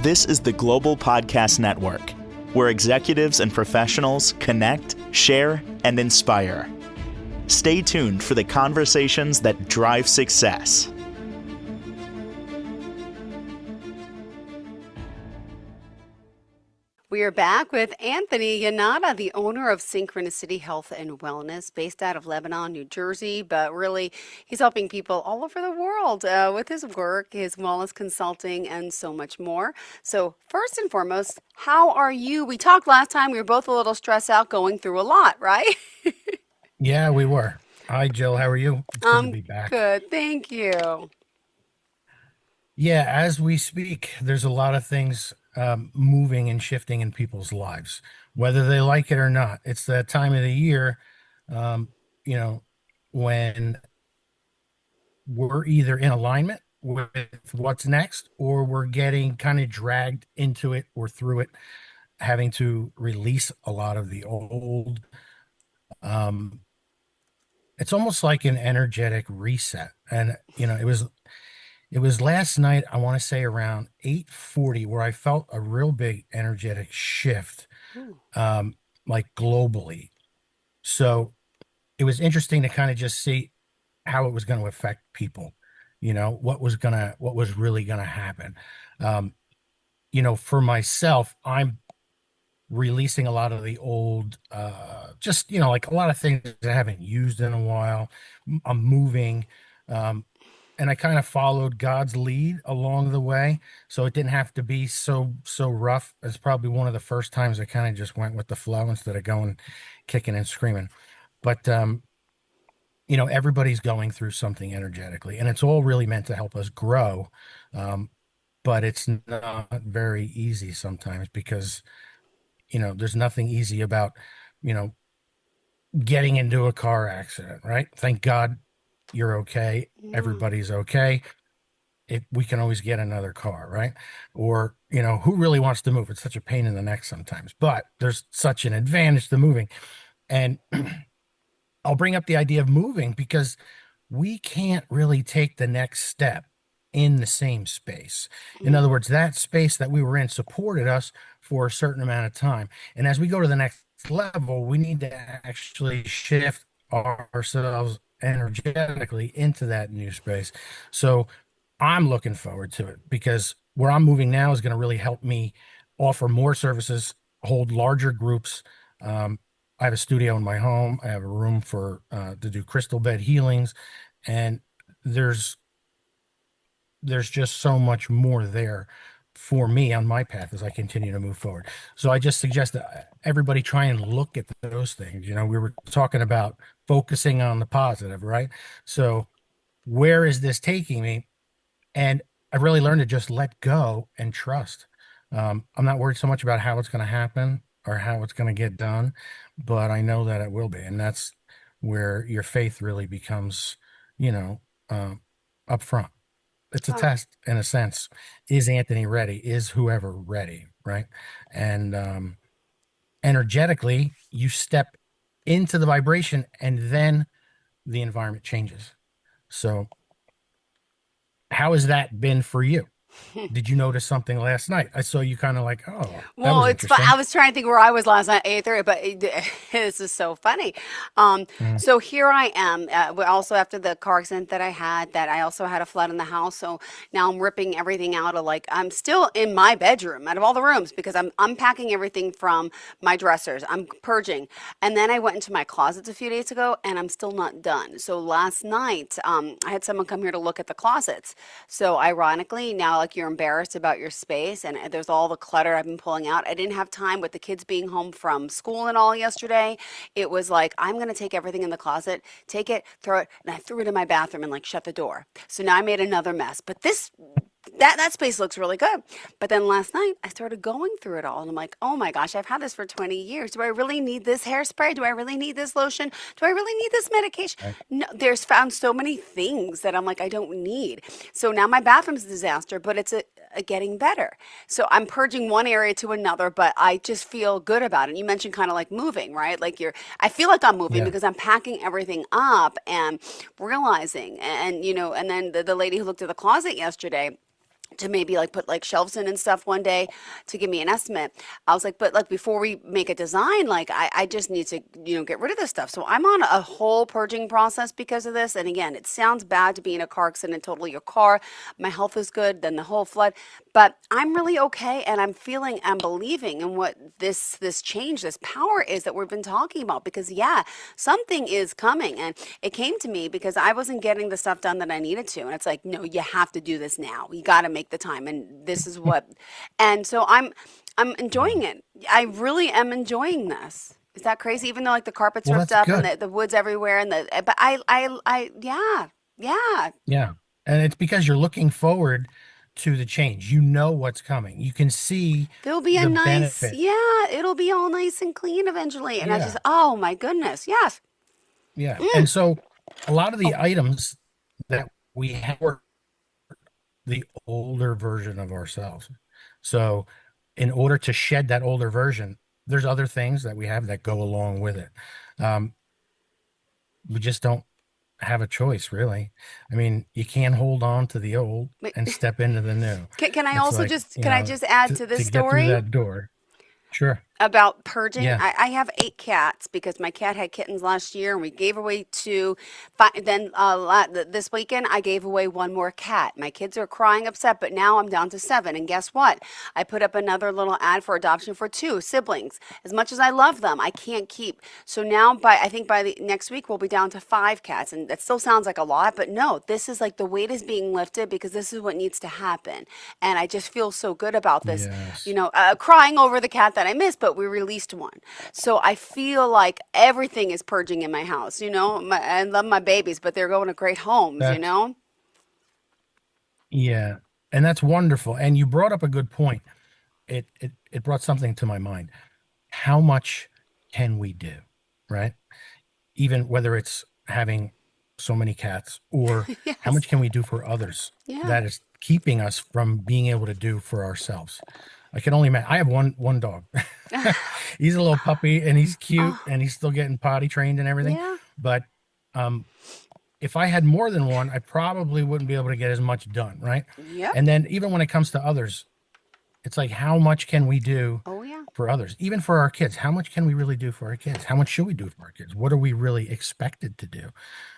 This is the Global Podcast Network, where executives and professionals connect, share, and inspire. Stay tuned for the conversations that drive success. We are back with Anthony Yannotta, the owner of Synchronicity Health and Wellness, based out of Lebanon, New Jersey. But really, he's helping people all over the world with his work, his wellness consulting, and so much more. So first and foremost, how are you? We talked last time. We were both a little stressed out going through a lot, right? Yeah, we were. Hi, Jill. How are you? It's good to I'm be back. good. Thank you. Yeah, as we speak, there's a lot of things moving and shifting in people's lives, whether they like it or not. It's that time of the year, um, you know, when we're either in alignment with what's next or we're getting kind of dragged into it or through it, having to release a lot of the old. Um, it's almost like an energetic reset. And, it was last night, I want to say around 8:40, where I felt a real big energetic shift, Ooh. like globally. So it was interesting to kind of just see how it was going to affect people, what was really going to happen. Um, for myself, I'm releasing a lot of the old, just, like a lot of things that I haven't used in a while. I'm moving. Um, and I kind of followed God's lead along the way, so it didn't have to be so rough. It's probably one of the first times I kind of just went with the flow instead of going kicking and screaming. But everybody's going through something energetically, and it's all really meant to help us grow. Um, but it's not very easy sometimes because there's nothing easy about you know getting into a car accident, right? Thank God you're okay. Yeah. Everybody's okay. We can always get another car, right? Or, who really wants to move? It's such a pain in the neck sometimes, but there's such an advantage to moving. And I'll bring up the idea of moving because we can't really take the next step in the same space. In other Mm. words, that space that we were in supported us for a certain amount of time. And as we go to the next level, we need to actually shift ourselves energetically into that new space. So I'm looking forward to it because where I'm moving now is going to really help me offer more services, hold larger groups. Um, I have a studio in my home. I have a room for to do crystal bed healings, and there's just so much more there for me on my path as I continue to move forward. So I just suggest that everybody try and look at those things. We were talking about focusing on the positive, right? So where is this taking me? And I've really learned to just let go and trust. I'm not worried so much about how it's going to happen or how it's going to get done, but I know that it will be. And that's where your faith really becomes, you know, um, up front. It's a Oh, test in a sense. Is Anthony ready? Is whoever ready? Right. And energetically, you step into the vibration and then the environment changes. So, how has that been for you? Did you notice something last night? I saw you kind of like, oh, that well, was it's fun. I interesting. was trying to think where I was last night, 8:30, but this is so funny. Um, Mm, so here I am. We also after the car accident that I had, that I also had a flood in the house. So now I'm ripping everything out of like I'm still in my bedroom out of all the rooms because I'm unpacking everything from my dressers. I'm purging, and then I went into my closets a few days ago, and I'm still not done. So last night, I had someone come here to look at the closets. So ironically, now like you're embarrassed about your space and there's all the clutter I've been pulling out. I didn't have time with the kids being home from school and all yesterday. It was like, I'm going to take everything in the closet, take it, throw it, and I threw it in my bathroom and like shut the door. So now I made another mess. But that space looks really good. But then last night I started going through it all and I'm like, oh my gosh, I've had this for 20 years. Do I really need this hairspray? Do I really need this lotion? Do I really need this medication? right. No, there's found so many things that I'm like, I don't need. So now my bathroom's a disaster, but it's a getting better. So I'm purging one area to another, but I just feel good about it. You mentioned kind of like moving, right? Like I feel like I'm moving Yeah. because I'm packing everything up and realizing, and then the lady who looked at the closet yesterday, to maybe like put like shelves in and stuff one day to give me an estimate. I was like, but like before we make a design, like I just need to, get rid of this stuff. So I'm on a whole purging process because of this. And again, it sounds bad to be in a car accident, total your car. My health is good, then the whole flood. But I'm really okay, and I'm feeling and believing in what this change, this power is that we've been talking about. Because yeah, something is coming, and it came to me because I wasn't getting the stuff done that I needed to, and it's like, no, you have to do this now. You got to make the time, and this is what. And so I'm Yeah. enjoying it. I really am enjoying this. Is that crazy? Even though like the carpet's Well, ripped that's up and good. the wood's everywhere, and but yeah, yeah. Yeah. And it's because you're looking forward to the change. You know what's coming. You can see There'll be a the nice, benefit. yeah, it'll be all nice and clean eventually. And I just, Yeah. oh my goodness, yes. Yeah. And Mm. so a lot of the Oh, items that we have were the older version of ourselves. So in order to shed that older version, there's other things that we have that go along with it. Um, we just don't have a choice, really. I mean, you can't hold on to the old wait. and step into the new. Can I It's also like, just, can I just add to to this get through story? that door. Sure. About purging. Yeah. I have 8 cats because my cat had kittens last year and we gave away two. Then this weekend I gave away one more cat. My kids are crying upset, but now I'm down to 7. And guess what? I put up another little ad for adoption for 2 siblings. As much as I love them, I can't keep. So now I think by the next week we'll be down to 5 cats. And that still sounds like a lot, but no, this is like the weight is being lifted because this is what needs to happen. And I just feel so good about this, Yes. crying over the cat that I missed, but we released one. So I feel like everything is purging in my house. I love my babies, but they're going to great homes, you That's, know? yeah. And that's wonderful. And you brought up a good point. It brought something to my mind. How much can we do? Right? Even whether it's having so many cats, or how Yes. much can we do for others Yeah. that is keeping us from being able to do for ourselves. I can only imagine. I have one dog. He's a little puppy and he's cute Oh, and he's still getting potty trained and everything. yeah. But um, if I had more than one, I probably wouldn't be able to get as much done, right? Yep. And then even when it comes to others, it's like, how much can we do Oh, yeah. for others? Even for our kids, how much can we really do for our kids? How much should we do for our kids? What are we really expected to do?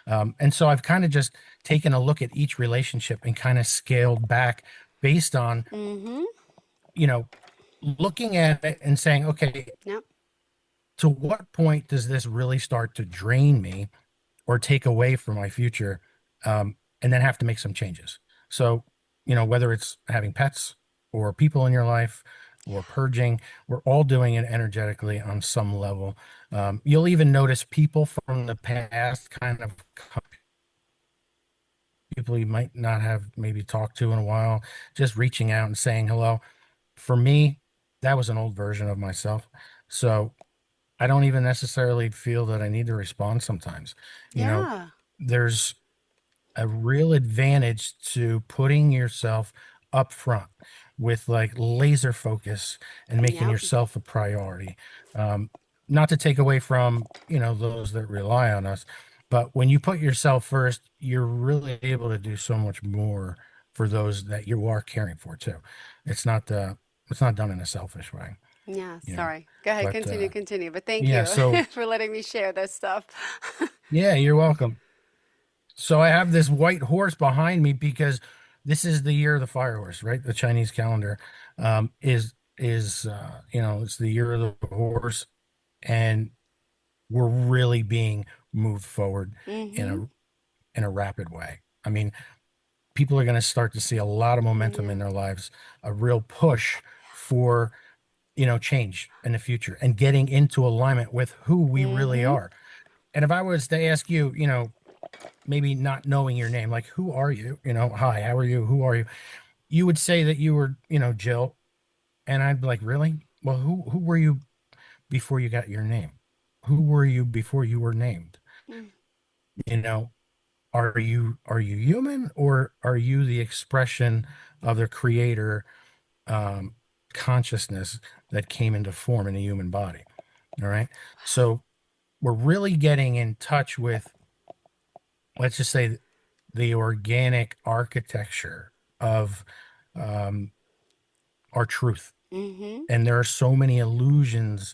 And so I've kind of just taken a look at each relationship and kind of scaled back based on, Mm-hmm. you know, looking at it and saying, okay, Yep. to what point does this really start to drain me or take away from my future, and then have to make some changes? So, whether it's having pets or people in your life or purging, we're all doing it energetically on some level. You'll even notice people from the past kind of people you might not have maybe talked to in a while, just reaching out and saying hello. For me, that was an old version of myself. So I don't even necessarily feel that I need to respond sometimes. You know, Yeah. there's a real advantage to putting yourself up front with like laser focus and making Yep. yourself a priority. Um, Not to take away from, those that rely on us, but when you put yourself first, you're really able to do so much more for those that you are caring for too. It's not it's not done in a selfish way, Yeah. you know. Sorry. Go ahead. But Continue. Continue. But thank yeah, you so for letting me share this stuff. yeah, you're welcome. So I have this white horse behind me because this is the year of the fire horse, right? The Chinese calendar is it's the year of the horse, and we're really being moved forward in Mm-hmm. a rapid way. I mean, people are going to start to see a lot of momentum Yeah. in their lives, a real push for change in the future and getting into alignment with who we really Mm-hmm. are. And if I was to ask you, maybe not knowing your name, like, who are you? Hi, how are you? Who are you? You would say that you were, Jill. And I'd be like, really? Well, who were you before you got your name? Who were you before you were named? Mm. You know, are you human, or are you the expression of the creator um consciousness that came into form in a human body? All right. So we're really getting in touch with, let's just say, the organic architecture of um, our truth. Mm-hmm. And there are so many illusions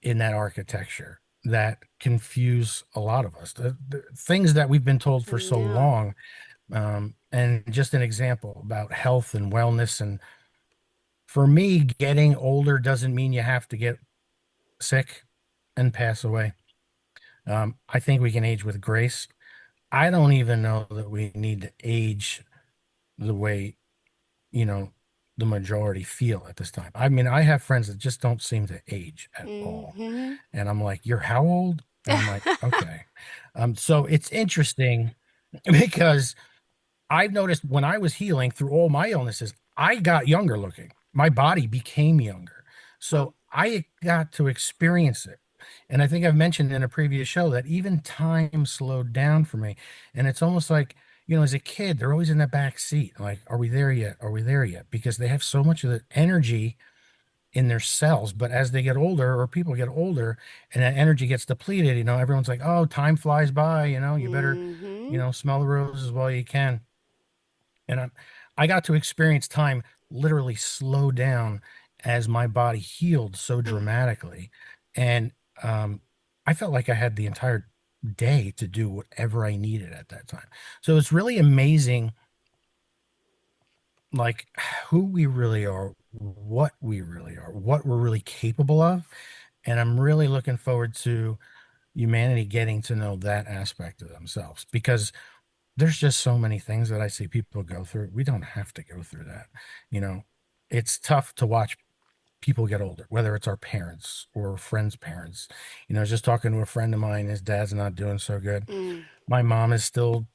in that architecture that confuse a lot of us. The things that we've been told for so Yeah. long. And just an example about health and wellness. And for me, getting older doesn't mean you have to get sick and pass away. I think we can age with grace. I don't even know that we need to age the way, you know, the majority feel at this time. I mean, I have friends that just don't seem to age at all. Mm-hmm. And I'm like, you're how old? And I'm like, okay. So it's interesting because I've noticed when I was healing through all my illnesses, I got younger looking. My body became younger. Wow. So I got to experience it. And I think I've mentioned in a previous show that even time slowed down for me. And it's almost like, as a kid, they're always in the back seat. Like, are we there yet? Are we there yet? Because they have so much of the energy in their cells. But as they get older, or people get older, and that energy gets depleted, everyone's like, oh, time flies by, you better, Mm-hmm. smell the roses while you can. And I got to experience time literally slow down as my body healed so dramatically. And I felt like I had the entire day to do whatever I needed at that time. So it's really amazing, like who we really are, what we really are, what we're really capable of. And I'm really looking forward to humanity getting to know that aspect of themselves, because there's just so many things that I see people go through. We don't have to go through that. You know, it's tough to watch people get older, whether it's our parents or friends' parents. I was just talking to a friend of mine, his dad's not doing so good. Mm. My mom is still,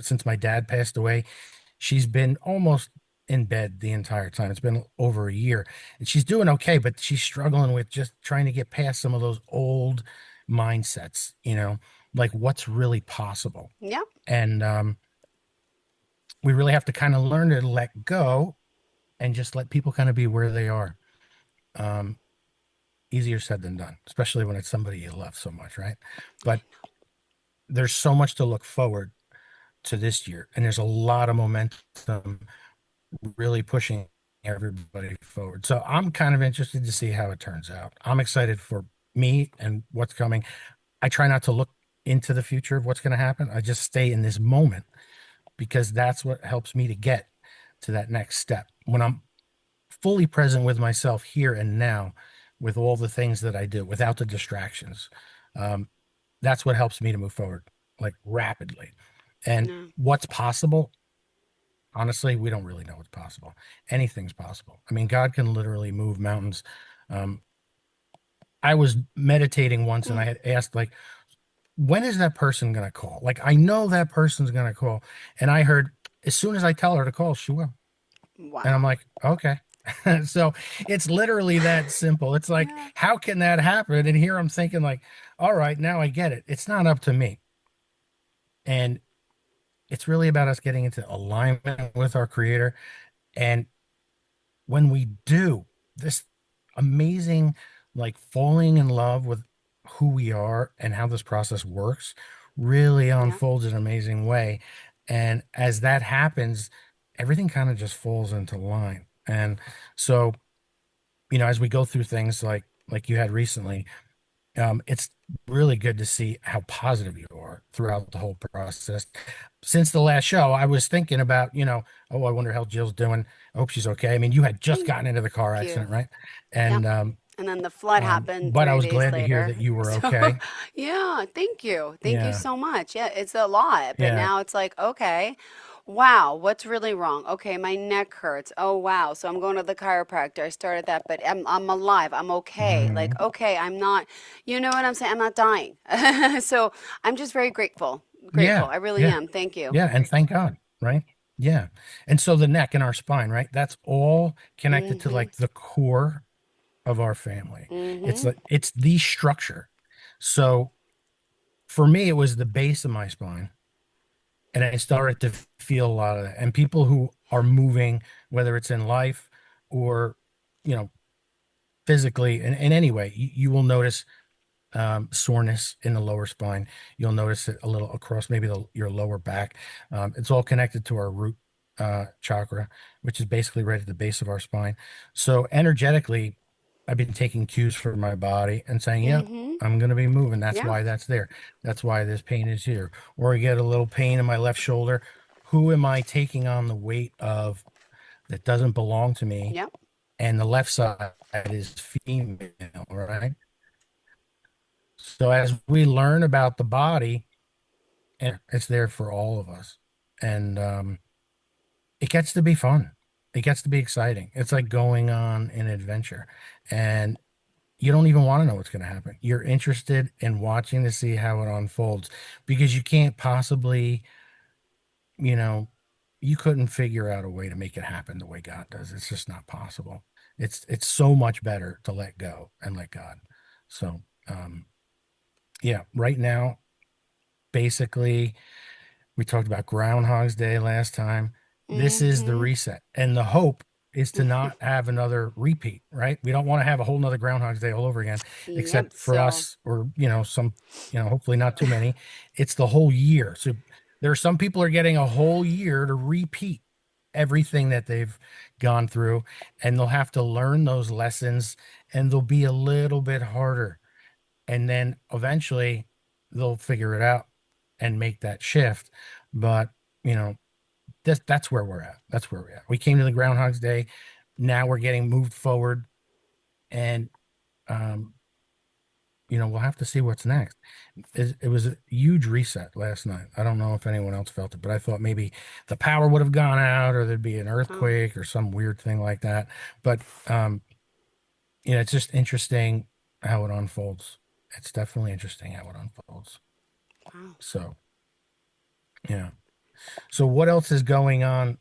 since my dad passed away, she's been almost in bed the entire time. It's been over a year and she's doing okay, but she's struggling with just trying to get past some of those old mindsets, like what's really possible. Yeah. And we really have to kind of learn to let go and just let people kind of be where they are. Um, Easier said than done, especially when it's somebody you love so much, right? But there's so much to look forward to this year, and there's a lot of momentum really pushing everybody forward. So I'm kind of interested to see how it turns out. I'm excited for me and what's coming. I try not to look into the future of what's going to happen. I just stay in this moment because that's what helps me to get to that next step. When I'm fully present with myself here and now, with all the things that I do without the distractions, um, that's what helps me to move forward like rapidly. And No. what's possible, honestly, we don't really know what's possible. Anything's possible. I mean, God can literally move mountains. Um, I was meditating once and I Mm. had asked, like, when is that person going to call? Like, I know that person's going to call. And I heard, as soon as I tell her to call, she will. And I'm Wow. like, okay. So it's literally that simple. It's like, Yeah. how can that happen? And here I'm thinking, like, all right, now I get it. It's not up to me. And it's really about us getting into alignment with our creator. And when we do this amazing, like falling in love with who we are and how this process works, really Yeah. unfolds in an amazing way. And as that happens, everything kind of just falls into line. And so, as we go through things like you had recently, it's really good to see how positive you are throughout the whole process. Since the last show, I was thinking about, oh, I wonder how Jill's doing. I hope she's okay. I mean, you had just Thank gotten into the car you. accident, right? Yep. And And then the flood happened but I 3 was days glad to hear that later. you were So, okay. yeah, thank you. Thank you Yeah, so much. Yeah, it's a lot, but yeah. now it's like, okay, wow, what's really wrong? Okay, my neck hurts. Oh, wow. So I'm going to the chiropractor. I started that, but I'm alive. I'm okay. Like, Mhm. okay, I'm not, you know what I'm saying? I'm not dying. So I'm just very grateful. Grateful. Yeah, I really yeah, am. Thank you. yeah. And thank God, right? Yeah. And so the neck and our spine, right? That's all connected to Mm-hmm. like the core of our family. It's Mm-hmm. like it's the structure. So for me, it was the base of my spine, and I started to feel a lot of that. And people who are moving, whether it's in life or you know physically, in any way, you will notice soreness in the lower spine. You'll notice it a little across maybe your lower back. It's all connected to our root chakra, which is basically right at the base of our spine. So energetically, I've been taking cues from my body and saying, "Yep, Mm-hmm. I'm going to be moving. That's Yeah. why that's there. That's why this pain is here." Or I get a little pain in my left shoulder. Who am I taking on the weight of that doesn't belong to me? Yep. And the left side is female, right? So as we learn about the body, and it's there for all of us, and it gets to be fun. It gets to be exciting. It's like going on an adventure, and you don't even want to know what's going to happen. You're interested in watching to see how it unfolds because you can't possibly, you know, you couldn't figure out a way to make it happen the way God does. It's just not possible. It's so much better to let go and let God. So, yeah, right now, basically, we talked about Groundhog's Day last time. This is the Mm-hmm. reset. And the hope is to not have another repeat, right? We don't want to have a whole nother Groundhog's Day all over again, Yep. except for So, us or, some, hopefully not too many. It's the whole year. So there are some people are getting a whole year to repeat everything that they've gone through, and they'll have to learn those lessons, and they'll be a little bit harder. And then eventually they'll figure it out and make that shift. But, you know, that's where we're at. That's where we're at. We came to the Groundhog's Day. Now we're getting moved forward, and um, we'll have to see what's next. It was a huge reset last night. I don't know if anyone else felt it, but I thought maybe the power would have gone out, or there'd be an oh, earthquake or some weird thing like that. But it's just interesting how it unfolds. It's definitely interesting how it unfolds. wow. So, yeah. So what else is going on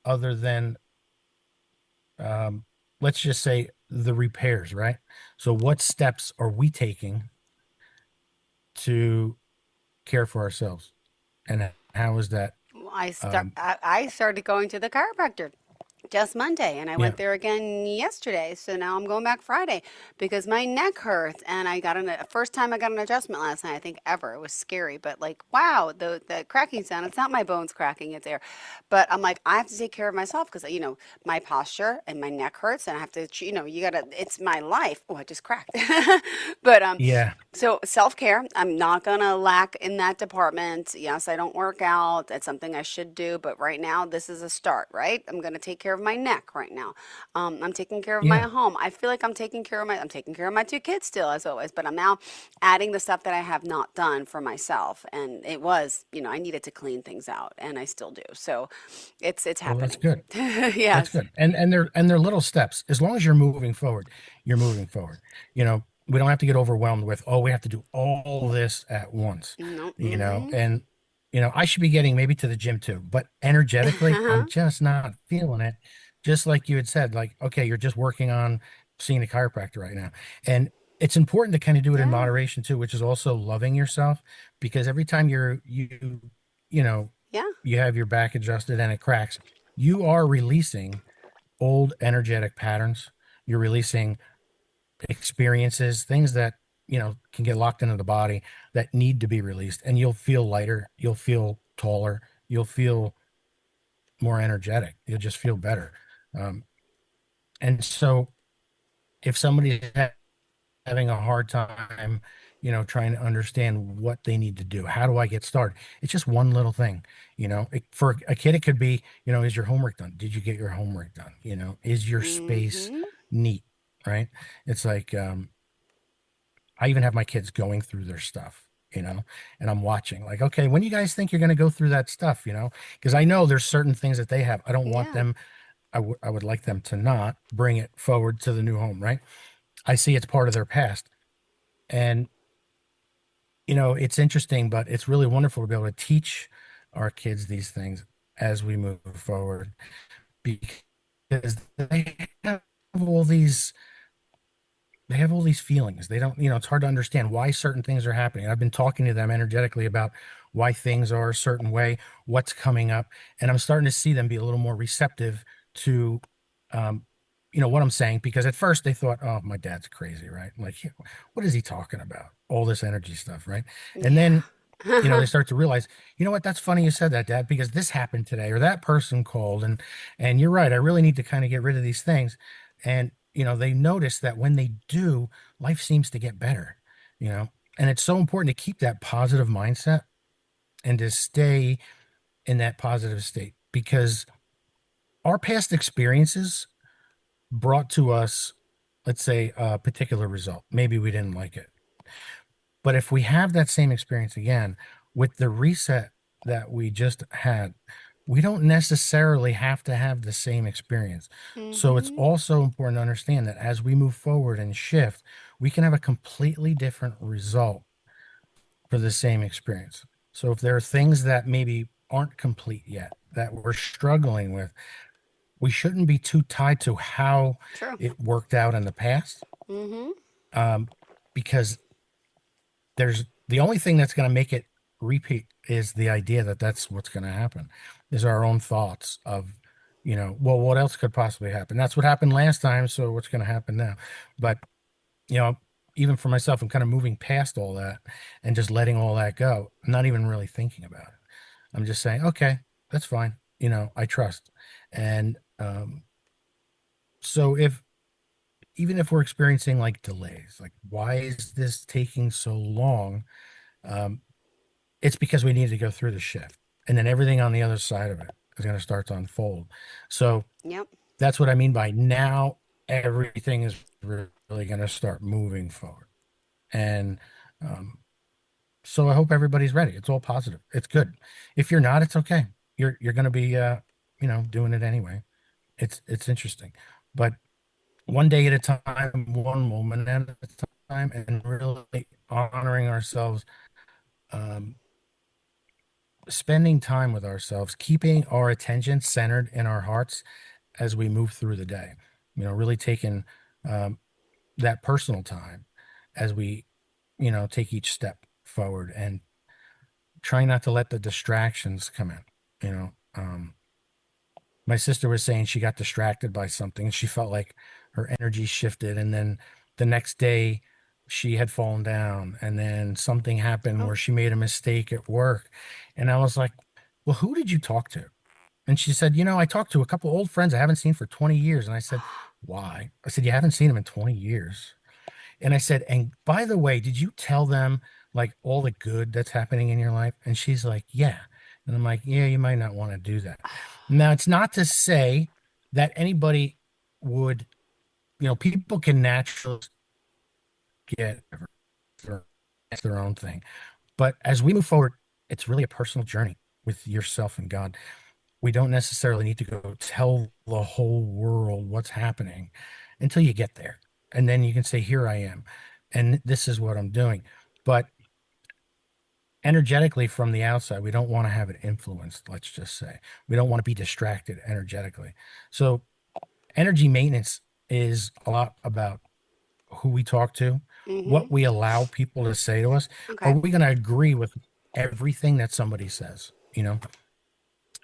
other than let's just say the repairs, right? So what steps are we taking to care for ourselves? And how is that? Well, Um, I started going to the chiropractor just Monday, and I yeah, went there again yesterday. So now I'm going back Friday because my neck hurts, and I got first time I got an adjustment last night, I think ever. It was scary, but like wow, the cracking sound. It's not my bones cracking; it's air. But I'm like, I have to take care of myself because my posture and my neck hurts, and I have to you gotta. It's my life. Oh, I just cracked. But yeah. so self care, I'm not gonna lack in that department. Yes, I don't work out. That's something I should do, but right now this is a start, right? I'm gonna take care of my neck right now. I'm taking care of my Yeah. home. I feel like I'm taking care of my two kids still as always, but I'm now adding the stuff that I have not done for myself. And it was, I needed to clean things out and I still do. So it's Well, that's happening. good. That's Yes. good. And they're little steps. As long as you're moving forward, you're moving forward. We don't have to get overwhelmed with, oh, we have to do all this at once. No. Mm-hmm. And I should be getting maybe to the gym too, but energetically, I'm just not feeling it. Just like you had said, like, okay, you're just working on seeing a chiropractor right now. And it's important to kind of do it in Yeah. moderation too, which is also loving yourself, because every time you know, Yeah. you have your back adjusted and it cracks, you are releasing old energetic patterns. You're releasing experiences, things that, can get locked into the body that need to be released. And you'll feel lighter. You'll feel taller. You'll feel more energetic. You'll just feel better. Um, and so if somebody's having a hard time, trying to understand what they need to do. How do I get started? It's just one little thing, for a kid, it could be, is your homework done? Did you get your homework done? Is your space Mm-hmm. neat? Right. It's like, I even have my kids going through their stuff, and I'm watching like, okay, when you guys think you're going to go through that stuff, because I know there's certain things that they have. I don't want Yeah. them. I would like them to not bring it forward to the new home. Right. I see it's part of their past. And it's interesting, but it's really wonderful to be able to teach our kids these things as we move forward, because have all these they have all these feelings. They don't, it's hard to understand why certain things are happening. I've been talking to them energetically about why things are a certain way, what's coming up, and I'm starting to see them be a little more receptive to um, what I'm saying, because at first they thought, oh, my dad's crazy, right? Like, what is he talking about? All this energy stuff, right? And Yeah. then They start to realize, you know what, that's funny you said that, Dad, because this happened today or that person called, and you're right, I really need to kind of get rid of these things. And they notice that when they do, life seems to get better, you know. And it's so important to keep that positive mindset and to stay in that positive state because our past experiences brought to us, let's say, a particular result. Maybe we didn't like it. But if we have that same experience again with the reset that we just had, we don't necessarily have to have the same experience. So it's Mm-hmm. also important to understand that as we move forward and shift, we can have a completely different result for the same experience. So if there are things that maybe aren't complete yet that we're struggling with, we shouldn't be too tied to how True. it worked out in the past, Mm-hmm. um, because there's the only thing that's going to make it repeat is the idea that that's what's going to happen, is our own thoughts of, well, what else could possibly happen? That's what happened last time, so what's going to happen now? But you know, even for myself, I'm kind of moving past all that and just letting all that go. I'm not even really thinking about it. I'm just saying, okay, that's fine. I trust. And so if even if we're experiencing like delays, like why is this taking so long? Um, it's because we need to go through the shift, and then everything on the other side of it is going to start to unfold. So Yep. that's what I mean by now everything is really going to start moving forward. And um, so I hope everybody's ready. It's all positive. It's good. If you're not, it's okay. You're going to be doing it anyway. It's interesting, but one day at a time, one moment at a time, and really honoring ourselves, um, spending time with ourselves, keeping our attention centered in our hearts as we move through the day. Really taking um, that personal time as we, take each step forward and try not to let the distractions come in. My sister was saying she got distracted by something and she felt like her energy shifted. And then the next day she had fallen down and then something happened Oh. where she made a mistake at work. And I was like, well, who did you talk to? And she said, I talked to a couple old friends I haven't seen for 20 years. And I said, why? I said, you haven't seen them in 20 years. And I said, and by the way, did you tell them like all the good that's happening in your life? And she's like, yeah. And I'm like, yeah, you might not want to do that. Now, it's not to say that anybody would, people can naturally get their own thing. But as we move forward, it's really a personal journey with yourself and God. We don't necessarily need to go tell the whole world what's happening until you get there. And then you can say, here I am, and this is what I'm doing. But energetically from the outside, we don't want to have it influenced, let's just say. We don't want to be distracted energetically. So energy maintenance is a lot about who we talk to, Mm-hmm. what we allow people to say to us. Are Okay. we going to agree with everything that somebody says?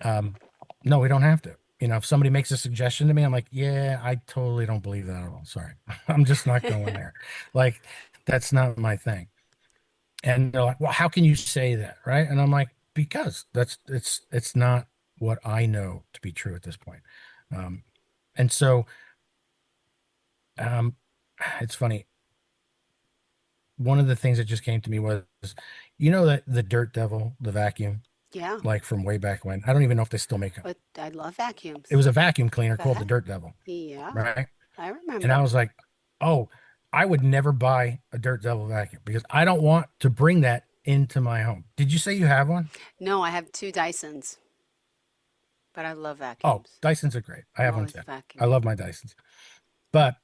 Um, no, we don't have to. If somebody makes a suggestion to me, I'm like, yeah, I totally don't believe that at all. Sorry. I'm just not going there. Like, that's not my thing. And they're like, well, how can you say that? Right. And I'm like, because it's not what I know to be true at this point. Um, and so, um, it's funny. One of the things that just came to me was, that the Dirt Devil, the vacuum, Yeah. like from way back when. I don't even know if they still make it. But I love vacuums. It was a vacuum cleaner called the Va- Dirt Devil, yeah. right? I And I remember. was like, oh, I would never buy a Dirt Devil vacuum because I don't want to bring that into my home. Did you say you have one? No, I have two Dysons, but I love Oh, vacuums. Dysons are great. I I'm have one always too. I vacuuming. love my Dysons. But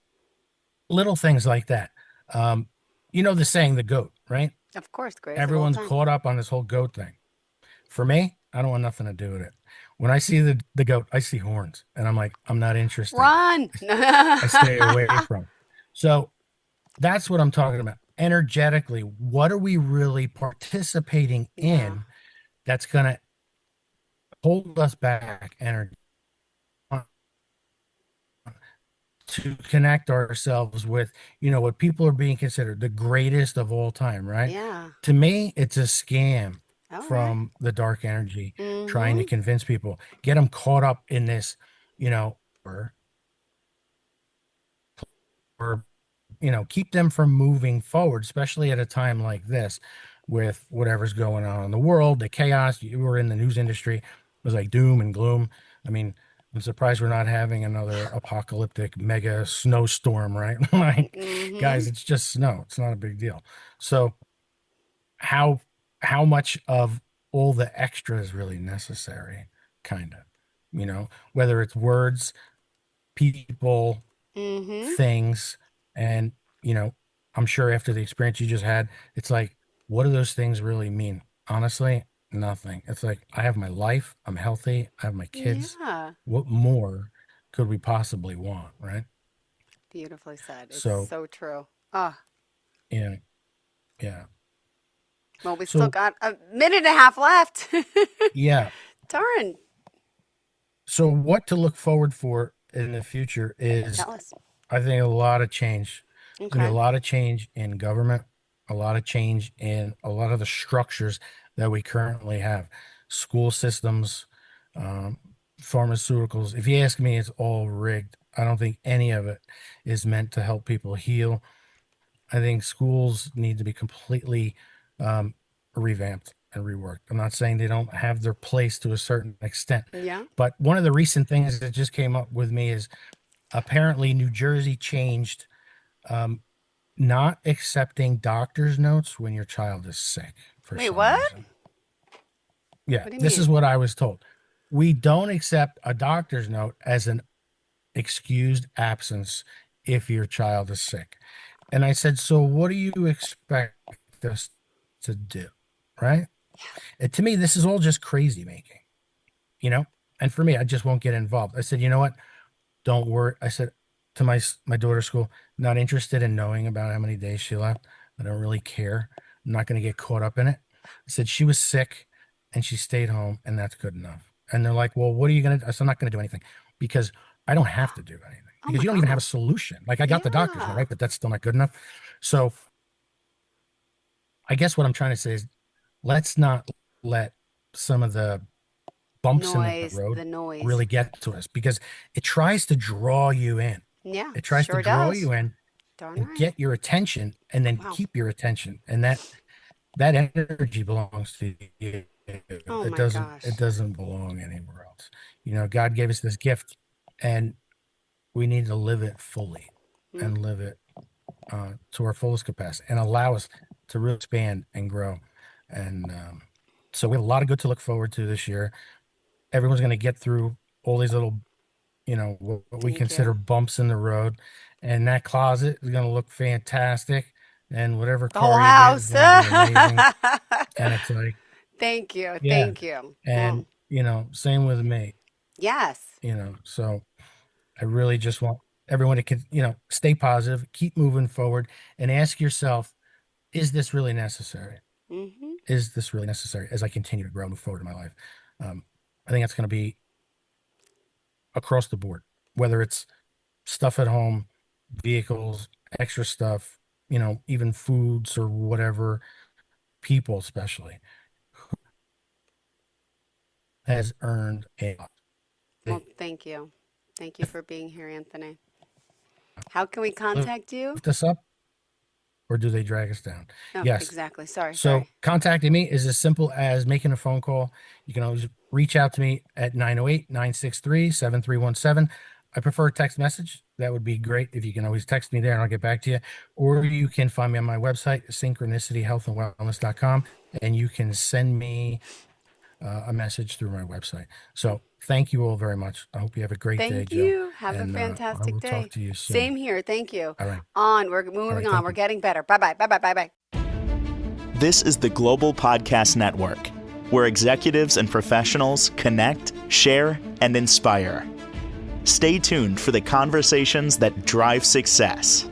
little things like that. Um, the saying, the goat, right? Of course, greatest of all Everyone's time. caught up on this whole goat thing. For me, I don't want nothing to do with it. When I see the goat, I see horns, and I'm like, I'm not interested. Run! I stay away from. So that's what I'm talking about. Energetically, what are we really participating Yeah. in that's going to hold us back energy to connect ourselves with, what people are being considered the greatest of all time, right? Yeah. To me, it's a scam Okay. from the dark energy, trying to Mm-hmm. convince people, get them caught up in this, or, or keep them from moving forward, especially at a time like this with whatever's going on in the world, the chaos. You were in the news industry. It was like doom and gloom. I mean, I'm surprised we're not having another apocalyptic mega snowstorm, right? Like, Mm-hmm. guys, it's just snow. It's not a big deal. So how how much of all the extra is really necessary, kind of, whether it's words, people, Mm-hmm. things, and you know I'm sure after the experience you just had, it's like, what do those things really mean? Honestly, nothing. It's like, I have my life, I'm healthy, I have my kids. Yeah. What more could we possibly want, right? Beautifully said. It's So so true. Oh, yeah, yeah. well, we still So got a minute and a half left. yeah. Darn. So what to look forward for in the future is, Tell us. I think, a lot of change. There's gonna be Okay. a lot of change in government, a lot of change in a lot of the structures that we currently have, school systems, um, pharmaceuticals. If you ask me, it's all rigged. I don't think any of it is meant to help people heal. I think schools need to be completely um, revamped and reworked. I'm not saying they don't have their place to a certain extent, Yeah. but one of the recent things that just came up with me is, apparently New Jersey changed, um, not accepting doctor's notes when your child is sick for Wait, some what? reason. Yeah, What do you this mean? is what I was told. We don't accept a doctor's note as an excused absence if your child is sick. And I said, so what do you expect us to do? Right? And to me, this is all just crazy making, you know? And for me, I just won't get involved. I said, you know what? Don't worry. I said to my daughter's school, not interested in knowing about how many days she left. I don't really care. I'm not going to get caught up in it. I said she was sick and she stayed home, and that's good enough. And they're like, well, what are you going to do? I said, I'm not going to do anything, because I don't have to do anything, Oh because my you don't even have a gosh. solution. Like, I got the doctor's note, Yeah. right? But that's still not good enough. So I guess what I'm trying to say is, let's not let some of the bumps in the Noise, road the noise. really get to us, because it tries to draw you in. Yeah, It tries to sure draw does. you in Darn and right. get your attention, and then Wow. keep your attention. And that energy belongs to you. Oh It my doesn't gosh. it doesn't belong anywhere else. God gave us this gift, and we need to live it fully, Mm, and live it to our fullest capacity, and allow us to really expand and grow. And so we have a lot of good to look forward to this year. Everyone's going to get through all these little, what we thank consider you. bumps in the road, and that closet is going to look fantastic, and whatever The whole car you get is house. going to be amazing. And it's like, Thank you. yeah. Thank you. And Well, same with me. yes. So I really just want everyone to stay positive, keep moving forward, and ask yourself, is this really necessary? Hmm. Is this really necessary as I continue to grow and move forward in my life? I think that's going to be across the board, whether it's stuff at home, vehicles, extra stuff, even foods or whatever. People, especially, has earned a lot. Well, They thank you. Thank you for being here, Anthony. How can we contact you? lift us up, or do they drag us down? Oh, Yes. exactly. Sorry, So sorry. contacting me is as simple as making a phone call. You can always reach out to me at 908-963-7317. I prefer text message. That would be great if you can always text me there, and I'll get back to you. Or you can find me on my website, synchronicityhealthandwellness.com, and you can send me a message through my website. So thank you all very much. I hope you have a great day, Thank Joe, you. Have a and I fantastic will talk day. to you soon. Same here. Thank you. All right. On. We're All moving right. on. Thank We're you. getting better. Bye bye. Bye bye. Bye bye. This is the Global Podcast Network, where executives and professionals connect, share, and inspire. Stay tuned for the conversations that drive success.